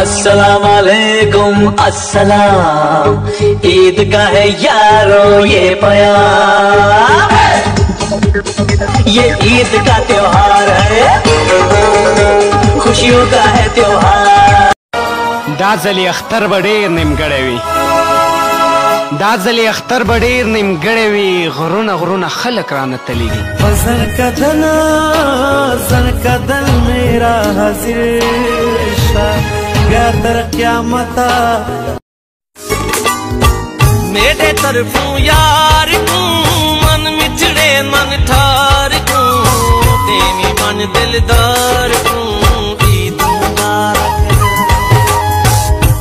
अस्सलाम वालेकुम अस्सलाम, ईद का है यारो ये प्यार, ये ईद का त्योहार है, खुशियों का है त्योहार। दाजली अख्तर बड़ेर निमगड़ेवी, दाजली अख्तर बड़ेर निमगड़ेवी, गुरुना गुरुना खलक रान तलीगी। फजर का दना जर का दल मेरा हाजिर दर क़यामत मेरे तरफों यार को मन मिचड़े मन ठार को तेरी मन दिलदार को ईद मुबारक,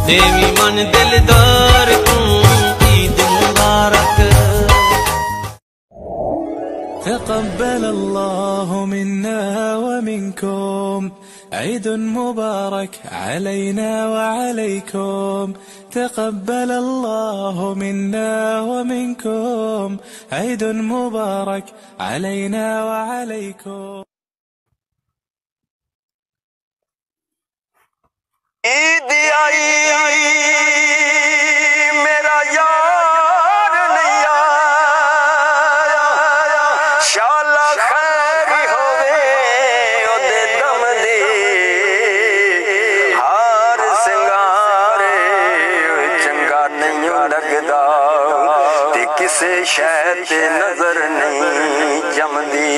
तेरी मन दिलदार को ईद मुबारक। तक़ब्बल अल्लाहु मिन्ना व मिनकुम ईद मुबारक अलैना व अलैकुम। तक़ब्बल अल्लाहु मिन्ना व मिनकुम ईद मुबारक अलैना व अलैकुम। ईद आई मेरा यार नहीं आया, शाला खैर होवे ओदे दम दी, हार सिंगारे चंगा नहीं लगदा ते किसे शै ते नजर नहीं जमदी।